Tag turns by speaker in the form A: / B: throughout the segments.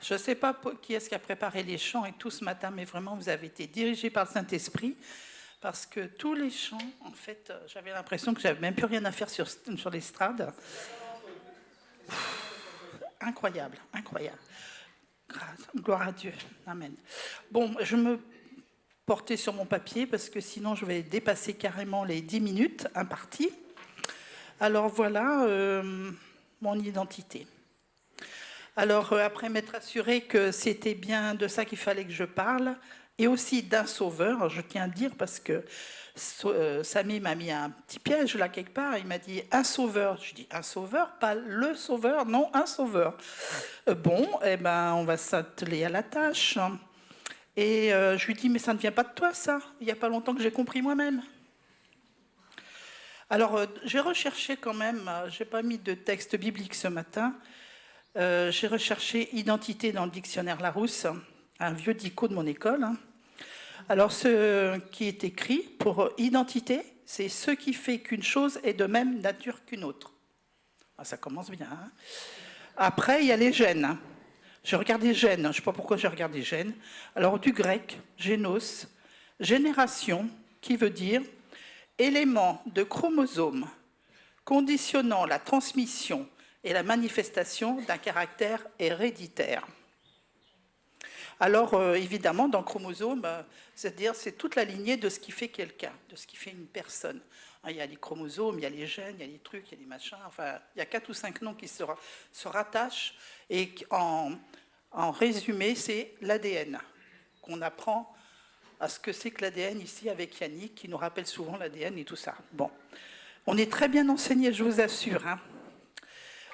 A: Je ne sais pas qui est-ce qui a préparé les chants et tout ce matin, mais vraiment, vous avez été dirigés par le Saint-Esprit, parce que tous les chants, en fait, j'avais l'impression que j'avais même plus rien à faire sur l'estrade. Incroyable, incroyable. Gloire à Dieu. Amen. Bon, je me portais sur mon papier, parce que sinon, je vais dépasser carrément les 10 minutes imparties. Alors voilà mon identité. Alors, après m'être assuré que c'était bien de ça qu'il fallait que je parle, et aussi d'un sauveur, je tiens à dire, parce que Samy m'a mis un petit piège là quelque part, il m'a dit un sauveur. Je dis un sauveur, pas le sauveur, non, un sauveur. Bon, eh ben, on va s'atteler à la tâche. Et je lui dis, mais ça ne vient pas de toi, ça. Il n'y a pas longtemps que j'ai compris moi-même. Alors, j'ai recherché quand même, je n'ai pas mis de texte biblique ce matin. J'ai recherché identité dans le dictionnaire Larousse, un vieux dico de mon école. Alors, ce qui est écrit pour identité, c'est ce qui fait qu'une chose est de même nature qu'une autre. Ah, ça commence bien. Hein. Après, il y a les gènes. J'ai regardé gènes, je ne sais pas pourquoi j'ai regardé gènes. Alors, du grec, génos, génération, qui veut dire élément de chromosome conditionnant la transmission et la manifestation d'un caractère héréditaire. Alors, évidemment, dans chromosome, c'est-à-dire c'est toute la lignée de ce qui fait quelqu'un, de ce qui fait une personne. Il y a les chromosomes, il y a les gènes, il y a les trucs, il y a les machins, enfin, il y a 4 ou 5 noms qui se rattachent, et en résumé, c'est l'ADN, qu'on apprend à ce que c'est que l'ADN ici avec Yannick, qui nous rappelle souvent l'ADN et tout ça. Bon, on est très bien enseignés, je vous assure, hein.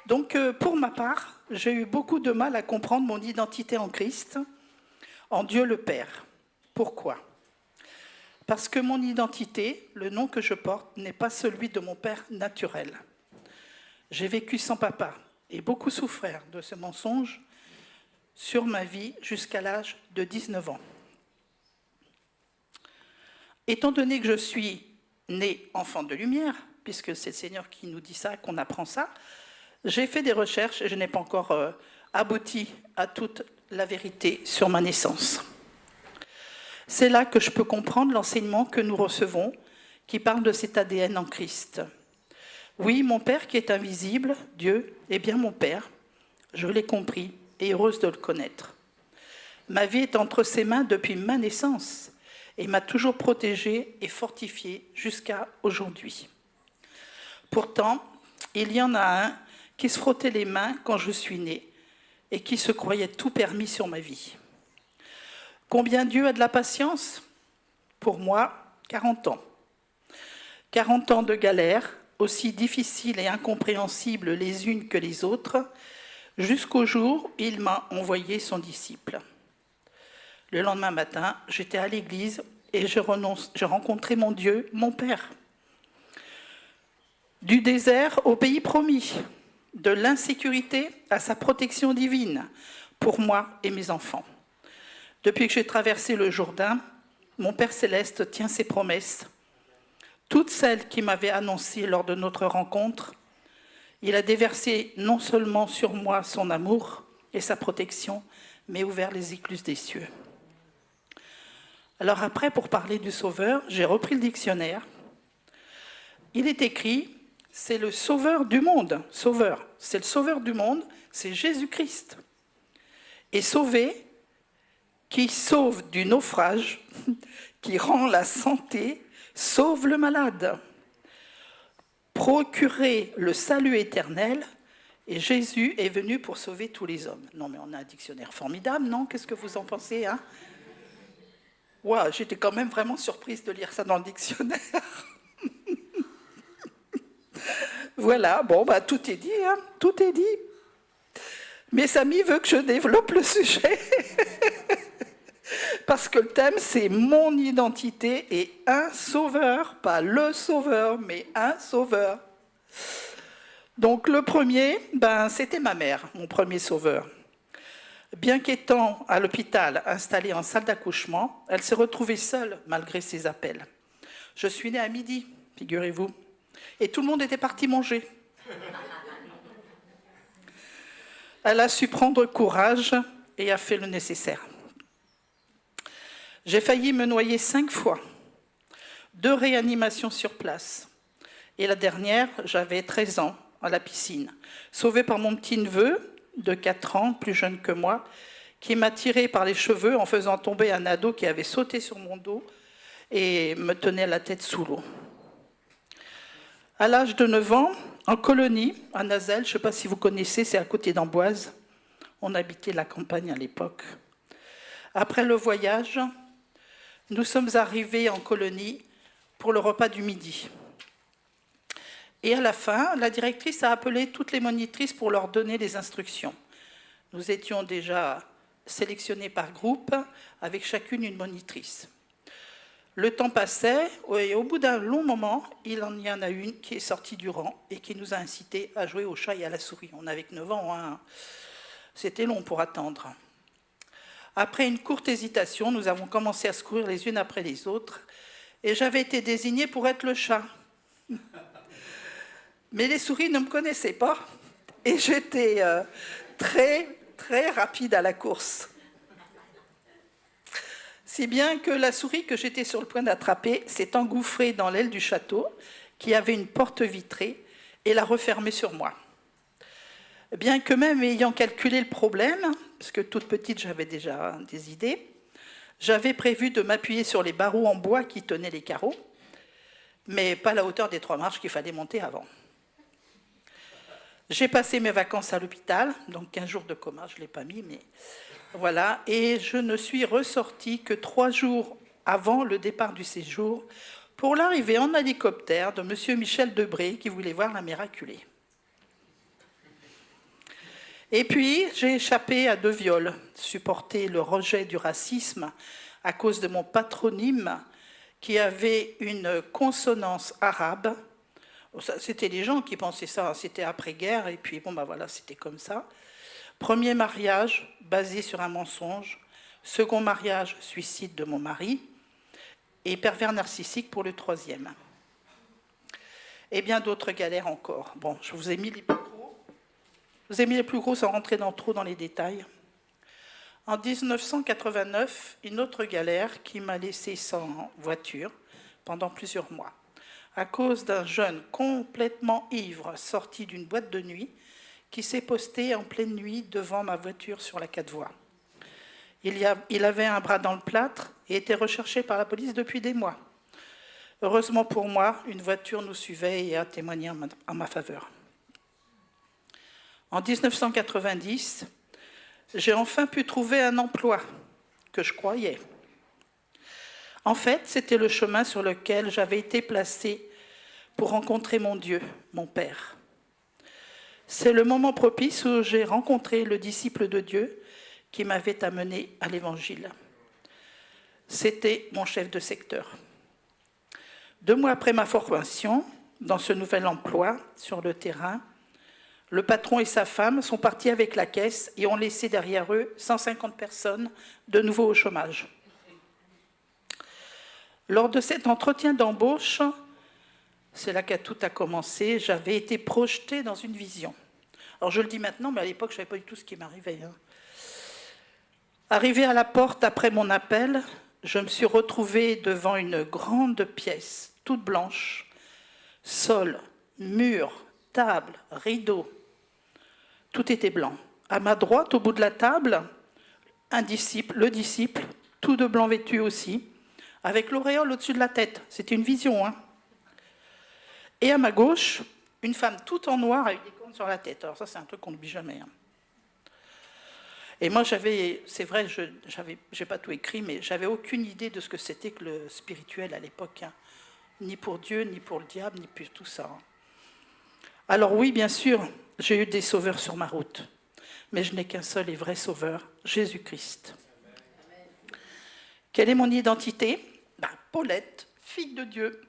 A: Donc, pour ma part, j'ai eu beaucoup de mal à comprendre mon identité en Christ, en Dieu le Père. Pourquoi ? Parce que mon identité, le nom que je porte, n'est pas celui de mon père naturel. J'ai vécu sans papa et beaucoup souffert de ce mensonge sur ma vie jusqu'à l'âge de 19 ans. Étant donné que je suis né enfant de lumière, puisque c'est le Seigneur qui nous dit ça, qu'on apprend ça, j'ai fait des recherches et je n'ai pas encore abouti à toute la vérité sur ma naissance. C'est là que je peux comprendre l'enseignement que nous recevons, qui parle de cet ADN en Christ. Oui, mon Père qui est invisible, Dieu, est bien mon Père. Je l'ai compris et heureuse de le connaître. Ma vie est entre ses mains depuis ma naissance et m'a toujours protégée et fortifiée jusqu'à aujourd'hui. Pourtant, il y en a un qui se frottait les mains quand je suis née et qui se croyait tout permis sur ma vie. Combien Dieu a de la patience ? Pour moi, 40 ans. 40 ans de galère, aussi difficiles et incompréhensibles les unes que les autres, jusqu'au jour où il m'a envoyé son disciple. Le lendemain matin, j'étais à l'église et je rencontrais mon Dieu, mon Père. Du désert au pays promis, de l'insécurité à sa protection divine, pour moi et mes enfants. Depuis que j'ai traversé le Jourdain, mon Père Céleste tient ses promesses. Toutes celles qu'il m'avait annoncées lors de notre rencontre, il a déversé non seulement sur moi son amour et sa protection, mais ouvert les écluses des cieux. Alors après, pour parler du Sauveur, j'ai repris le dictionnaire. Il est écrit, c'est le Sauveur du monde. Sauveur, c'est le Sauveur du monde, c'est Jésus-Christ. Et sauver, qui sauve du naufrage, qui rend la santé, sauve le malade. Procurer le salut éternel, et Jésus est venu pour sauver tous les hommes. Non, mais on a un dictionnaire formidable, non ? Qu'est-ce que vous en pensez, hein ? Wow, j'étais quand même vraiment surprise de lire ça dans le dictionnaire. Voilà, bon, bah, tout est dit, hein, tout est dit. Mais Samy veut que je développe le sujet. Parce que le thème, c'est mon identité et un sauveur, pas le sauveur, mais un sauveur. Donc le premier, c'était ma mère, mon premier sauveur. Bien qu'étant à l'hôpital, installée en salle d'accouchement, elle s'est retrouvée seule malgré ses appels. Je suis née à midi, figurez-vous, et tout le monde était parti manger. Elle a su prendre courage et a fait le nécessaire. J'ai failli me noyer 5 fois, 2 réanimations sur place. Et la dernière, j'avais 13 ans, à la piscine, sauvée par mon petit-neveu de 4 ans, plus jeune que moi, qui m'a tiré par les cheveux en faisant tomber un ado qui avait sauté sur mon dos et me tenait la tête sous l'eau. À l'âge de 9 ans, en colonie, à Nazelles, je ne sais pas si vous connaissez, c'est à côté d'Amboise. On habitait la campagne à l'époque. Après le voyage, nous sommes arrivés en colonie pour le repas du midi. Et à la fin, la directrice a appelé toutes les monitrices pour leur donner les instructions. Nous étions déjà sélectionnés par groupe, avec chacune une monitrice. Le temps passait, et au bout d'un long moment, il y en a une qui est sortie du rang et qui nous a incités à jouer au chat et à la souris. On avait que 9 ans, hein. C'était long pour attendre. Après une courte hésitation, nous avons commencé à se courir les unes après les autres, et j'avais été désignée pour être le chat. Mais les souris ne me connaissaient pas, et j'étais très, très rapide à la course. Si bien que la souris que j'étais sur le point d'attraper s'est engouffrée dans l'aile du château, qui avait une porte vitrée, et l'a refermée sur moi. Bien que même ayant calculé le problème, parce que toute petite j'avais déjà des idées, j'avais prévu de m'appuyer sur les barreaux en bois qui tenaient les carreaux, mais pas la hauteur des 3 marches qu'il fallait monter avant. J'ai passé mes vacances à l'hôpital, donc 15 jours de coma, je ne l'ai pas mis, mais voilà, et je ne suis ressortie que 3 jours avant le départ du séjour pour l'arrivée en hélicoptère de M. Michel Debré qui voulait voir la miraculée. Et puis, j'ai échappé à 2 viols, supporté le rejet du racisme à cause de mon patronyme qui avait une consonance arabe. C'était les gens qui pensaient ça, c'était après-guerre, et puis bon, ben voilà, c'était comme ça. Premier mariage, basé sur un mensonge. Second mariage, suicide de mon mari. Et pervers narcissique pour le 3e. Et bien d'autres galères encore. Bon, je vous ai mis les plus gros. Je vous ai mis les plus gros sans rentrer trop dans les détails. En 1989, une autre galère qui m'a laissé sans voiture pendant plusieurs mois, à cause d'un jeune complètement ivre sorti d'une boîte de nuit qui s'est posté en pleine nuit devant ma voiture sur la 4 voies. Il avait un bras dans le plâtre et était recherché par la police depuis des mois. Heureusement pour moi, une voiture nous suivait et a témoigné en ma faveur. En 1990, j'ai enfin pu trouver un emploi que je croyais. En fait, c'était le chemin sur lequel j'avais été placée pour rencontrer mon Dieu, mon Père. C'est le moment propice où j'ai rencontré le disciple de Dieu qui m'avait amené à l'Évangile. C'était mon chef de secteur. 2 mois après ma formation, dans ce nouvel emploi sur le terrain, le patron et sa femme sont partis avec la caisse et ont laissé derrière eux 150 personnes de nouveau au chômage. Lors de cet entretien d'embauche, c'est là que tout a commencé, j'avais été projetée dans une vision. Alors je le dis maintenant, mais à l'époque, je ne savais pas du tout ce qui m'arrivait. Arrivée à la porte après mon appel, je me suis retrouvée devant une grande pièce, toute blanche, sol, mur, table, rideau. Tout était blanc. À ma droite, au bout de la table, le disciple, tout de blanc vêtu aussi, avec l'auréole au-dessus de la tête. C'était une vision, hein. Et à ma gauche, une femme toute en noir avec des cornes sur la tête. Alors ça, c'est un truc qu'on n'oublie jamais. Hein. Et moi, c'est vrai, je n'ai pas tout écrit, mais j'avais aucune idée de ce que c'était que le spirituel à l'époque. Hein. Ni pour Dieu, ni pour le diable, ni pour tout ça. Hein. Alors oui, bien sûr, j'ai eu des sauveurs sur ma route. Mais je n'ai qu'un seul et vrai sauveur, Jésus-Christ. Quelle est mon identité ? Paulette, fille de Dieu.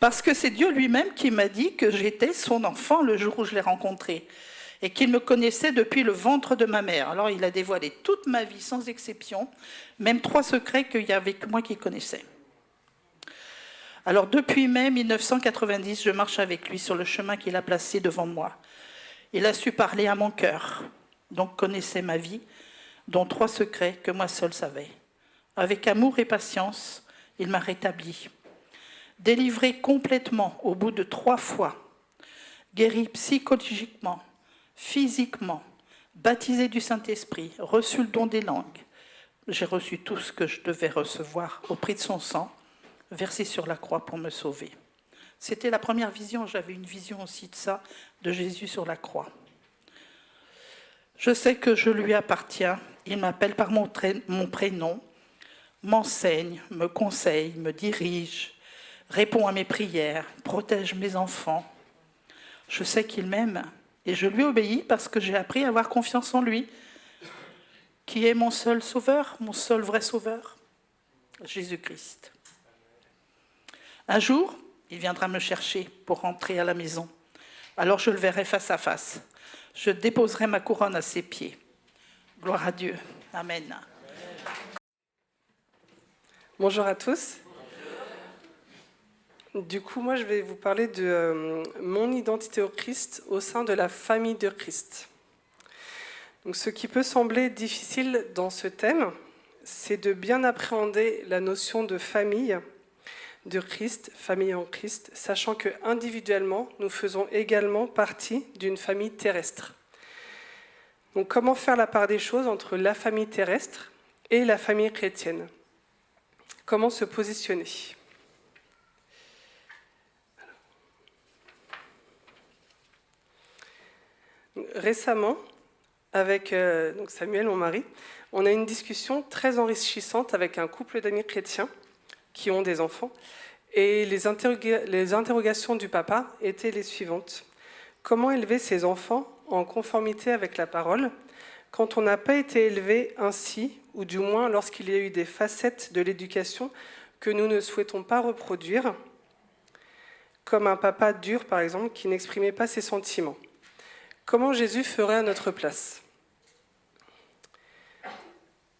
A: Parce que c'est Dieu lui-même qui m'a dit que j'étais son enfant le jour où je l'ai rencontré et qu'il me connaissait depuis le ventre de ma mère. Alors il a dévoilé toute ma vie sans exception, même 3 secrets qu'il y avait que moi qui connaissais. Alors depuis mai 1990, je marche avec lui sur le chemin qu'il a placé devant moi. Il a su parler à mon cœur, donc connaissait ma vie, dont 3 secrets que moi seul savais. Avec amour et patience, il m'a rétabli. Délivré complètement au bout de 3 fois, guéri psychologiquement, physiquement, baptisé du Saint-Esprit, reçu le don des langues. J'ai reçu tout ce que je devais recevoir au prix de son sang, versé sur la croix pour me sauver. C'était la première vision, j'avais une vision aussi de ça, de Jésus sur la croix. Je sais que je lui appartiens, il m'appelle par mon prénom, m'enseigne, me conseille, me dirige, répond à mes prières, protège mes enfants. Je sais qu'il m'aime et je lui obéis parce que j'ai appris à avoir confiance en lui, qui est mon seul sauveur, mon seul vrai sauveur, Jésus-Christ. Un jour, il viendra me chercher pour rentrer à la maison. Alors je le verrai face à face. Je déposerai ma couronne à ses pieds. Gloire à Dieu. Amen.
B: Bonjour à tous. Du coup, moi, je vais vous parler de mon identité au Christ au sein de la famille de Christ. Donc, ce qui peut sembler difficile dans ce thème, c'est de bien appréhender la notion de famille de Christ, famille en Christ, sachant que individuellement, nous faisons également partie d'une famille terrestre. Donc, comment faire la part des choses entre la famille terrestre et la famille chrétienne ? Comment se positionner ? Récemment, avec donc Samuel, mon mari, on a eu une discussion très enrichissante avec un couple d'amis chrétiens qui ont des enfants. Et les interrogations du papa étaient les suivantes. Comment élever ses enfants en conformité avec la parole quand on n'a pas été élevé ainsi, ou du moins lorsqu'il y a eu des facettes de l'éducation que nous ne souhaitons pas reproduire, comme un papa dur, par exemple, qui n'exprimait pas ses sentiments. Comment Jésus ferait à notre place ?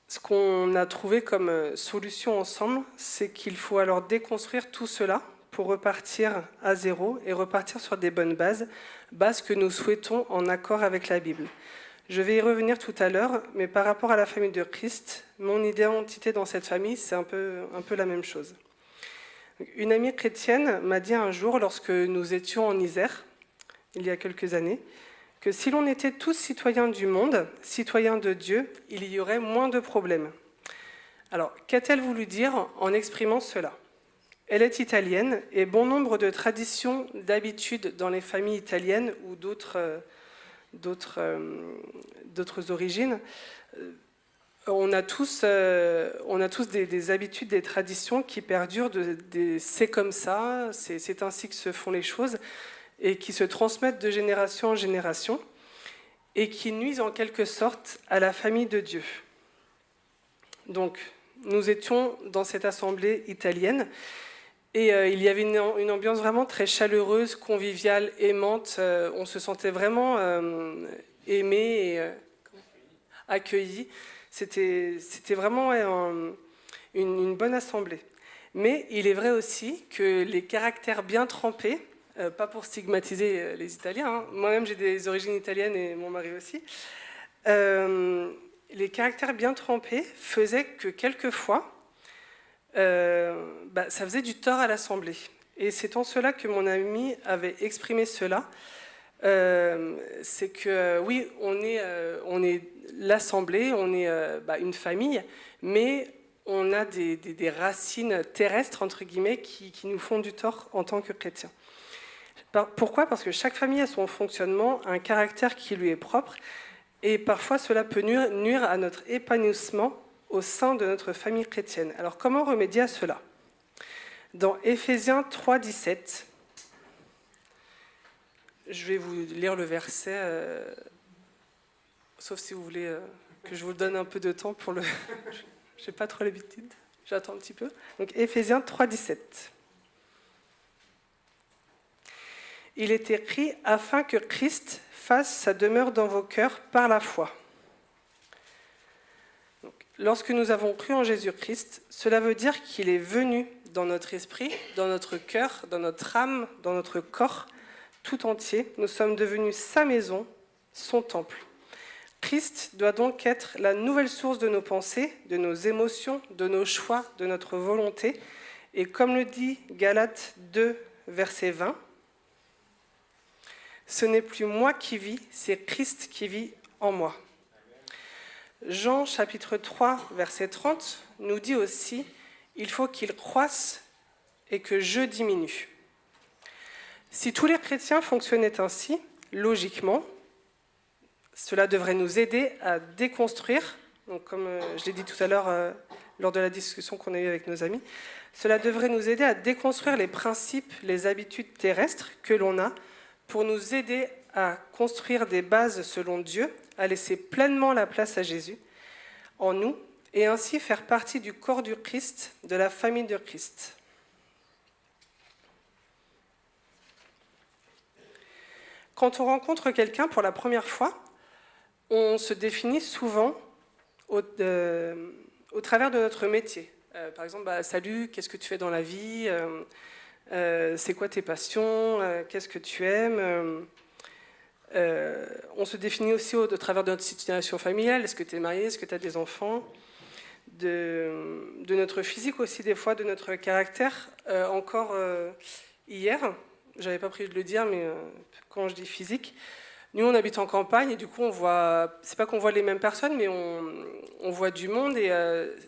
B: Ce qu'on a trouvé comme solution ensemble, c'est qu'il faut alors déconstruire tout cela pour repartir à zéro et repartir sur des bonnes bases que nous souhaitons en accord avec la Bible. Je vais y revenir tout à l'heure, mais par rapport à la famille de Christ, mon identité dans cette famille, c'est un peu la même chose. Une amie chrétienne m'a dit un jour, lorsque nous étions en Isère, il y a quelques années, que si l'on était tous citoyens du monde, citoyens de Dieu, il y aurait moins de problèmes. Alors, qu'a-t-elle voulu dire en exprimant cela ? Elle est italienne et bon nombre de traditions, d'habitudes dans les familles italiennes ou d'autres origines, on a tous des habitudes, des traditions qui perdurent, c'est comme ça, c'est ainsi que se font les choses, et qui se transmettent de génération en génération, et qui nuisent en quelque sorte à la famille de Dieu. Donc, nous étions dans cette assemblée italienne, et il y avait une ambiance vraiment très chaleureuse, conviviale, aimante. On se sentait vraiment aimé et accueilli. C'était vraiment une bonne assemblée. Mais il est vrai aussi que les caractères bien trempés, pas pour stigmatiser les Italiens, hein. Moi-même j'ai des origines italiennes et mon mari aussi, les caractères bien trempés faisaient que quelquefois, ça faisait du tort à l'Assemblée. Et c'est en cela que mon ami avait exprimé cela, c'est que oui, on est l'Assemblée, on est une famille, mais on a des racines terrestres, entre guillemets, qui nous font du tort en tant que chrétiens. Pourquoi ? Parce que chaque famille a son fonctionnement, un caractère qui lui est propre, et parfois cela peut nuire à notre épanouissement au sein de notre famille chrétienne. Alors comment remédier à cela ? Dans Éphésiens 3, 17, je vais vous lire le verset, sauf si vous voulez que je vous donne un peu de temps pour le... Je n'ai pas trop l'habitude, j'attends un petit peu. Donc Éphésiens 3, 17. Il est écrit « afin que Christ fasse sa demeure dans vos cœurs par la foi ». Lorsque nous avons cru en Jésus-Christ, cela veut dire qu'il est venu dans notre esprit, dans notre cœur, dans notre âme, dans notre corps, tout entier. Nous sommes devenus sa maison, son temple. Christ doit donc être la nouvelle source de nos pensées, de nos émotions, de nos choix, de notre volonté. Et comme le dit Galates 2, verset 20, « Ce n'est plus moi qui vis, c'est Christ qui vit en moi. » Jean chapitre 3, verset 30 nous dit aussi « Il faut qu'il croisse et que je diminue. » Si tous les chrétiens fonctionnaient ainsi, logiquement, cela devrait nous aider à déconstruire, donc comme je l'ai dit tout à l'heure lors de la discussion qu'on a eue avec nos amis, cela devrait nous aider à déconstruire les principes, les habitudes terrestres que l'on a pour nous aider à construire des bases selon Dieu, à laisser pleinement la place à Jésus en nous et ainsi faire partie du corps du Christ, de la famille de Christ. Quand on rencontre quelqu'un pour la première fois, on se définit souvent au travers de notre métier. Par exemple, salut, qu'est-ce que tu fais dans la vie ? C'est quoi tes passions ? Qu'est-ce que tu aimes ? On se définit aussi au travers de notre situation familiale. Est-ce que tu es marié ? Est-ce que tu as des enfants ? De notre physique aussi, des fois, de notre caractère. Encore hier, j'avais pas prévu de le dire, mais quand je dis physique, nous on habite en campagne et du coup on voit, c'est pas qu'on voit les mêmes personnes, mais on voit du monde et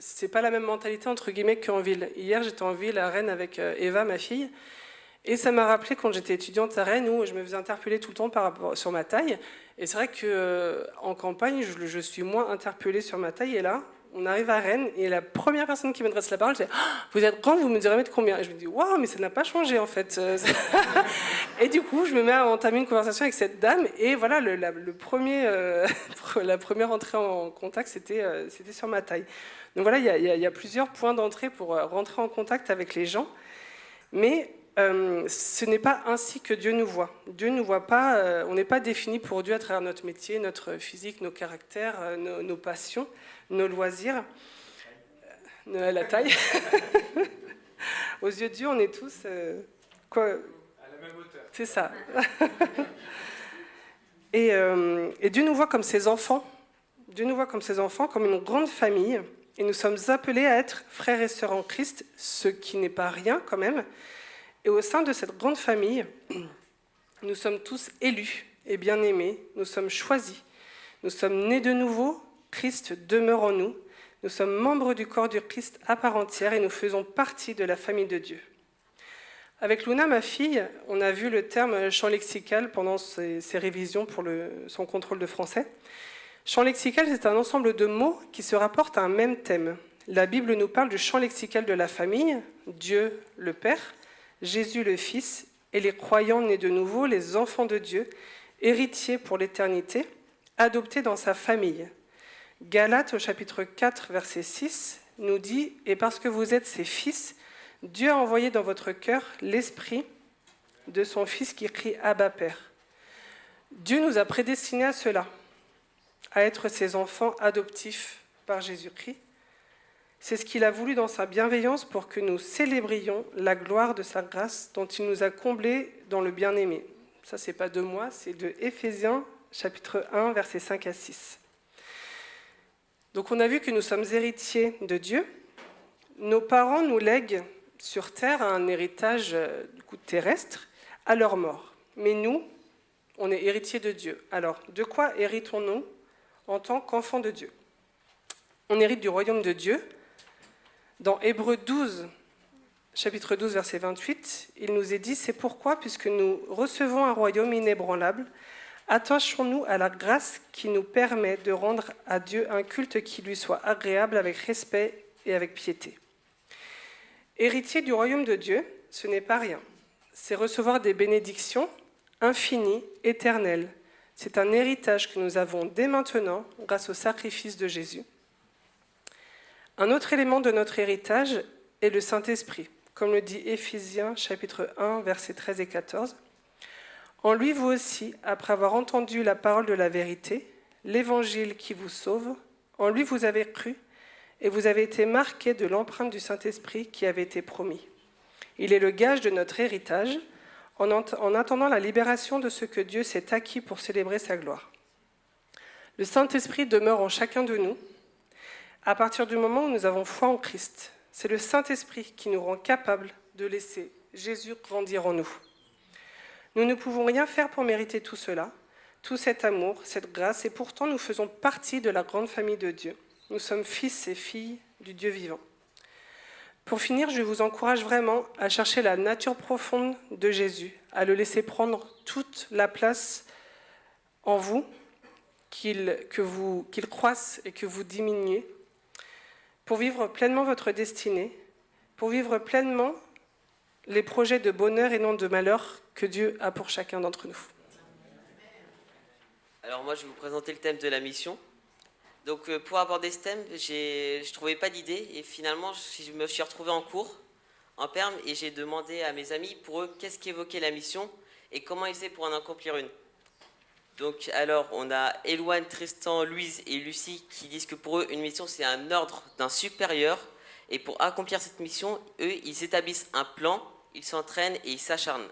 B: c'est pas la même mentalité entre guillemets qu'en ville. Hier j'étais en ville à Rennes avec Eva, ma fille, et ça m'a rappelé quand j'étais étudiante à Rennes où je me faisais interpeller tout le temps par rapport sur ma taille. Et c'est vrai que en campagne je suis moins interpellée sur ma taille et là. On arrive à Rennes et la première personne qui m'adresse la parole, c'est « Vous êtes grand, vous me direz mettre combien ?» Et je me dis « Waouh, mais ça n'a pas changé en fait. » Et du coup, je me mets à entamer une conversation avec cette dame et voilà, la première entrée en contact, c'était sur ma taille. Donc voilà, il y a plusieurs points d'entrée pour rentrer en contact avec les gens. Mais ce n'est pas ainsi que Dieu nous voit. Dieu ne nous voit pas, on n'est pas défini pour Dieu à travers notre métier, notre physique, nos caractères, nos passions, nos loisirs, la taille. Aux yeux de Dieu, on est tous quoi, à la même hauteur. C'est ça. Et Dieu nous voit comme ses enfants. Dieu nous voit comme ses enfants, comme une grande famille. Et nous sommes appelés à être frères et sœurs en Christ, ce qui n'est pas rien quand même. Et au sein de cette grande famille, nous sommes tous élus et bien-aimés, nous sommes choisis, nous sommes nés de nouveau, Christ demeure en nous, nous sommes membres du corps du Christ à part entière et nous faisons partie de la famille de Dieu. Avec Luna, ma fille, on a vu le terme champ lexical pendant ses révisions pour son contrôle de français. Champ lexical, c'est un ensemble de mots qui se rapportent à un même thème. La Bible nous parle du champ lexical de la famille, Dieu le Père, Jésus le Fils et les croyants nés de nouveau, les enfants de Dieu, héritiers pour l'éternité, adoptés dans sa famille. Galates au chapitre 4, verset 6 nous dit « Et parce que vous êtes ses fils, Dieu a envoyé dans votre cœur l'esprit de son Fils qui crie « Abba, Père ». Dieu nous a prédestinés à cela, à être ses enfants adoptifs par Jésus-Christ. C'est ce qu'il a voulu dans sa bienveillance pour que nous célébrions la gloire de sa grâce dont il nous a comblés dans le bien-aimé. Ça, c'est pas de moi, c'est de Éphésiens, chapitre 1, versets 5 à 6. Donc on a vu que nous sommes héritiers de Dieu. Nos parents nous lèguent sur terre un héritage terrestre à leur mort. Mais nous, on est héritiers de Dieu. Alors, de quoi héritons-nous en tant qu'enfants de Dieu ? On hérite du royaume de Dieu. Dans Hébreux 12, chapitre 12, verset 28, il nous est dit « C'est pourquoi, puisque nous recevons un royaume inébranlable, attachons-nous à la grâce qui nous permet de rendre à Dieu un culte qui lui soit agréable avec respect et avec piété. » Héritier du royaume de Dieu, ce n'est pas rien. C'est recevoir des bénédictions infinies, éternelles. C'est un héritage que nous avons dès maintenant grâce au sacrifice de Jésus. Un autre élément de notre héritage est le Saint-Esprit, comme le dit Éphésiens chapitre 1, versets 13 et 14. En lui, vous aussi, après avoir entendu la parole de la vérité, l'évangile qui vous sauve, en lui vous avez cru et vous avez été marqués de l'empreinte du Saint-Esprit qui avait été promis. Il est le gage de notre héritage en attendant la libération de ce que Dieu s'est acquis pour célébrer sa gloire. Le Saint-Esprit demeure en chacun de nous à partir du moment où nous avons foi en Christ. C'est le Saint-Esprit qui nous rend capables de laisser Jésus grandir en nous. Nous ne pouvons rien faire pour mériter tout cela, tout cet amour, cette grâce, et pourtant nous faisons partie de la grande famille de Dieu. Nous sommes fils et filles du Dieu vivant. Pour finir, je vous encourage vraiment à chercher la nature profonde de Jésus, à le laisser prendre toute la place en vous, qu'il croisse et que vous diminuiez, pour vivre pleinement votre destinée, pour vivre pleinement les projets de bonheur et non de malheur que Dieu a pour chacun d'entre nous.
C: Alors moi, je vais vous présenter le thème de la mission. Donc pour aborder ce thème, je ne trouvais pas d'idée et finalement, je me suis retrouvé en cours, en perm, et j'ai demandé à mes amis, pour eux, qu'est-ce qu'évoquait la mission et comment ils faisaient pour en accomplir une. Donc alors, on a Éloine, Tristan, Louise et Lucie qui disent que pour eux, une mission, c'est un ordre d'un supérieur. Et pour accomplir cette mission, eux, ils établissent un plan, ils s'entraînent et ils s'acharnent.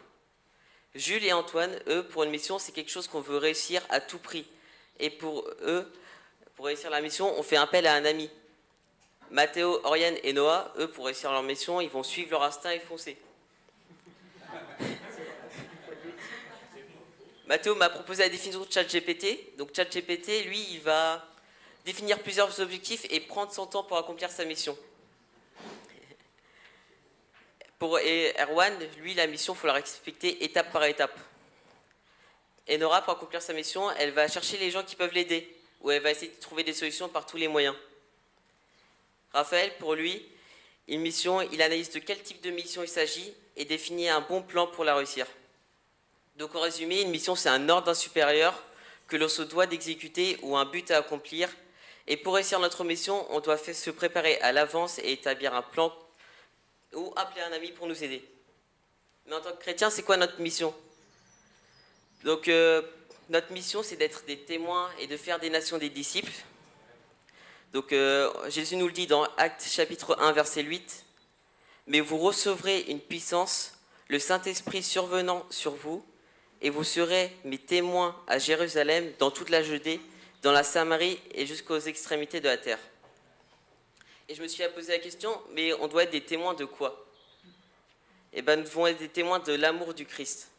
C: Jules et Antoine, eux, pour une mission, c'est quelque chose qu'on veut réussir à tout prix. Et pour eux, pour réussir la mission, on fait appel à un ami. Mathéo, Oriane et Noah, eux, pour réussir leur mission, ils vont suivre leur instinct et foncer. Mathéo m'a proposé la définition de ChatGPT. Donc ChatGPT, lui, il va définir plusieurs objectifs et prendre son temps pour accomplir sa mission. Pour Erwan, lui, la mission, il faut la respecter étape par étape. Et Nora, pour accomplir sa mission, elle va chercher les gens qui peuvent l'aider, ou elle va essayer de trouver des solutions par tous les moyens. Raphaël, pour lui, une mission, il analyse de quel type de mission il s'agit et définit un bon plan pour la réussir. Donc en résumé, une mission, c'est un ordre d'un supérieur que l'on se doit d'exécuter ou un but à accomplir. Et pour réussir notre mission, on doit se préparer à l'avance et établir un plan ou appeler un ami pour nous aider. Mais en tant que chrétien, c'est quoi notre mission ? Donc notre mission, c'est d'être des témoins et de faire des nations des disciples. Donc Jésus nous le dit dans Actes chapitre 1, verset 8. « Mais vous recevrez une puissance, le Saint-Esprit survenant sur vous, et vous serez mes témoins à Jérusalem, dans toute la Judée, dans la Samarie et jusqu'aux extrémités de la terre. » Et je me suis posé la question, mais on doit être des témoins de quoi ? Eh bien, nous devons être des témoins de l'amour du Christ.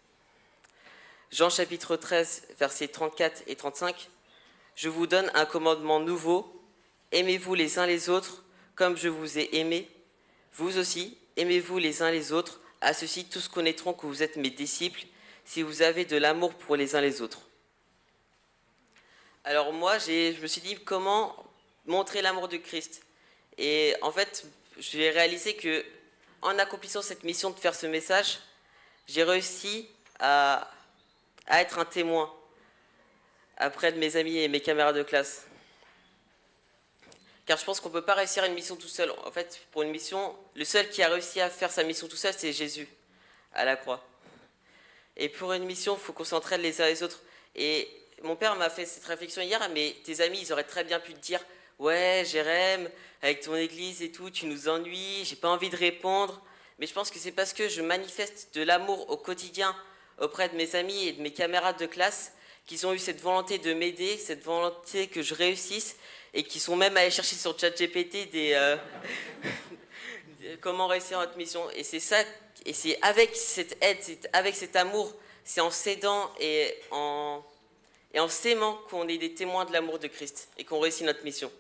C: Jean chapitre 13, versets 34 et 35. « Je vous donne un commandement nouveau, aimez-vous les uns les autres comme je vous ai aimé. Vous aussi, aimez-vous les uns les autres. À ceci, tous connaîtront que vous êtes mes disciples, si vous avez de l'amour pour les uns les autres. » Alors moi, je me suis dit, comment montrer l'amour du Christ ? Et en fait, j'ai réalisé que en accomplissant cette mission de faire ce message, j'ai réussi à être un témoin auprès de mes amis et mes camarades de classe. Car je pense qu'on ne peut pas réussir une mission tout seul. En fait, pour une mission, le seul qui a réussi à faire sa mission tout seul, c'est Jésus, à la croix. Et pour une mission, il faut qu'on s'entraide les uns les autres. Et mon père m'a fait cette réflexion hier, mais tes amis, ils auraient très bien pu te dire « Ouais, Jérém, avec ton église et tout, tu nous ennuies, j'ai pas envie de répondre. » Mais je pense que c'est parce que je manifeste de l'amour au quotidien auprès de mes amis et de mes camarades de classe qu'ils ont eu cette volonté de m'aider, cette volonté que je réussisse, et qui sont même allés chercher sur ChatGPT comment réussir notre mission. Et c'est ça, et c'est avec cette aide, c'est avec cet amour, c'est en s'aidant et en s'aimant qu'on est des témoins de l'amour de Christ et qu'on réussit notre mission.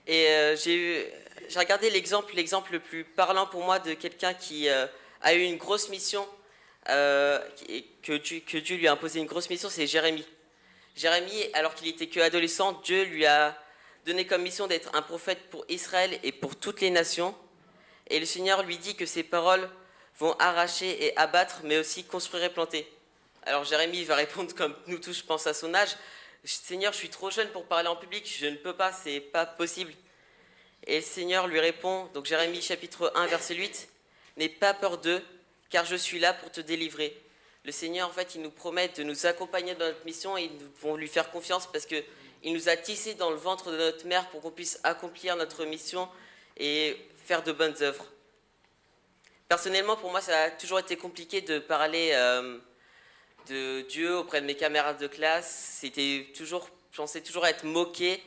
C: Et j'ai regardé l'exemple le plus parlant pour moi de quelqu'un qui a eu une grosse mission, que Dieu lui a imposé une grosse mission, c'est Jérémie. Jérémie, alors qu'il était qu'adolescent, Dieu lui a donné comme mission d'être un prophète pour Israël et pour toutes les nations. Et le Seigneur lui dit que ses paroles vont arracher et abattre, mais aussi construire et planter. Alors Jérémie va répondre comme nous tous, je pense, à son âge. « Seigneur, je suis trop jeune pour parler en public, je ne peux pas, c'est pas possible. » Et le Seigneur lui répond, donc Jérémie chapitre 1, verset 8, « N'aie pas peur d'eux, car je suis là pour te délivrer. » Le Seigneur, en fait, il nous promet de nous accompagner dans notre mission et nous devons lui faire confiance parce qu'il nous a tissés dans le ventre de notre mère pour qu'on puisse accomplir notre mission et faire de bonnes œuvres. Personnellement, pour moi, ça a toujours été compliqué de parler de Dieu auprès de mes camarades de classe. Je pensais toujours être moqué,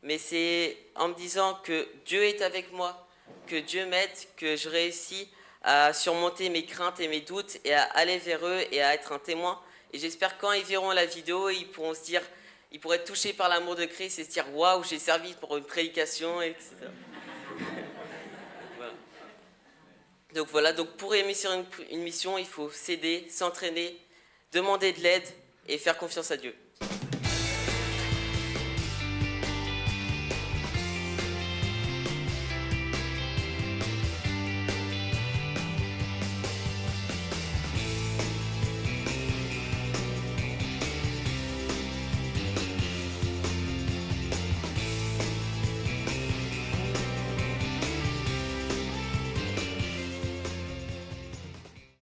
C: mais c'est en me disant que Dieu est avec moi, que Dieu m'aide, que je réussis à surmonter mes craintes et mes doutes et à aller vers eux et à être un témoin. Et j'espère que quand ils verront la vidéo, ils pourront se dire, ils pourraient être touchés par l'amour de Christ et se dire waouh, j'ai servi pour une prédication, etc. Voilà. Donc voilà, donc pour réussir une mission, il faut s'aider, s'entraîner, demander de l'aide et faire confiance à Dieu.